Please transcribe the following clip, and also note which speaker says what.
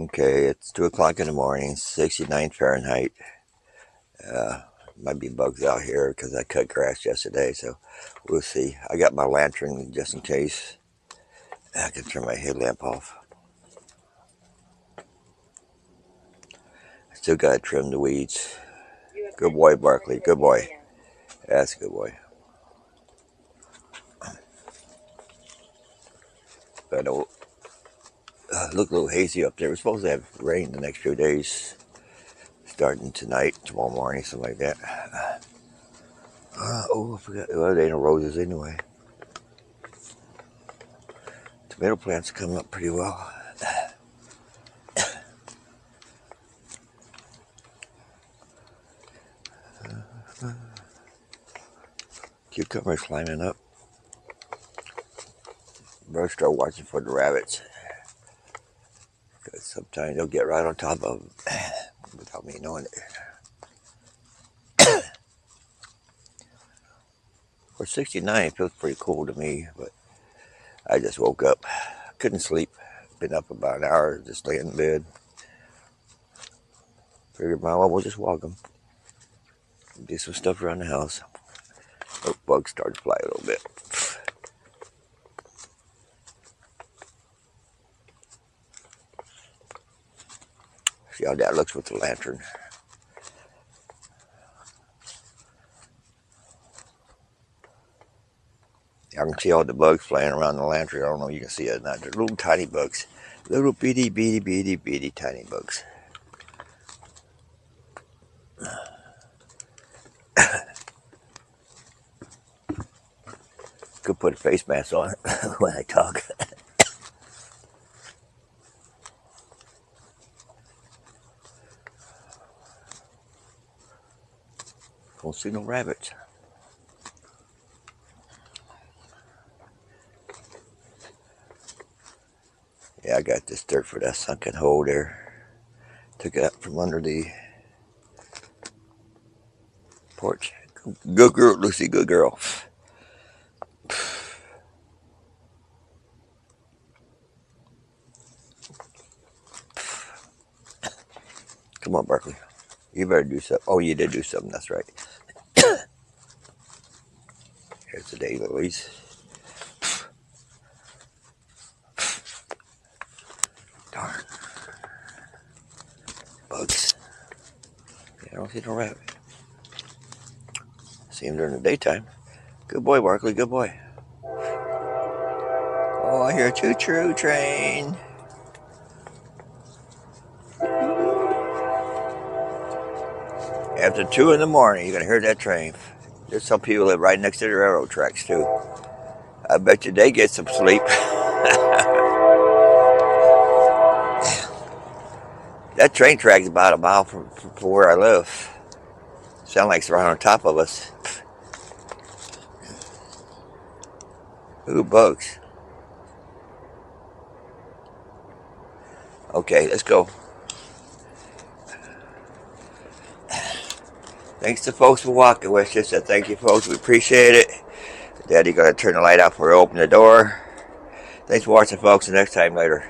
Speaker 1: Okay, it's 2 o'clock in the morning, 69 Fahrenheit. Might be bugs out here because I cut grass yesterday, so we'll see. I got my lantern just in case. I can turn my headlamp off. Still got to trim the weeds. Good boy, Barkley. Good boy. That's a good boy. But look a little hazy up there. We're supposed to have rain the next few days, starting tonight, tomorrow morning, something like that. Oh, I forgot. Well, they ain't no roses anyway. Tomato plants are coming up pretty well. Cucumbers climbing up. Better start watching for the rabbits, because sometimes they'll get right on top of them without me knowing it. For 69, it feels pretty cool to me, but I just woke up. Couldn't sleep. Been up about an hour, just laying in bed. Figured, well, we'll just walk them. Do some stuff around the house. Oh, bugs started to fly a little bit. See how that looks with the lantern. I can see all the bugs flying around the lantern. I don't know if you can see it or not. They're little tiny bugs. Little bitty, bitty, bitty, bitty tiny bugs. Could put a face mask on when I talk. Don't see no rabbits. Yeah, I got this dirt for that sunken hole there. Took it out from under the porch. Good girl, Lucy, good girl. Come on, Barkley. You better do something. Oh, you did do something, that's right. Here's the day, Louise. Darn. Bugs. Yeah, I don't see no rabbit. See him during the daytime. Good boy, Barkley, good boy. Oh, I hear a choo-choo train. After 2 in the morning, you're going to hear that train. There's some people that live right next to the railroad tracks, too. I bet you they get some sleep. That train track is about a mile from where I live. Sound like it's right on top of us. Ooh, bugs. Okay, let's go. Thanks to folks for walking with us. Thank you, folks. We appreciate it. Daddy gonna turn the light out before we open the door. Thanks for watching, folks. The next time, later.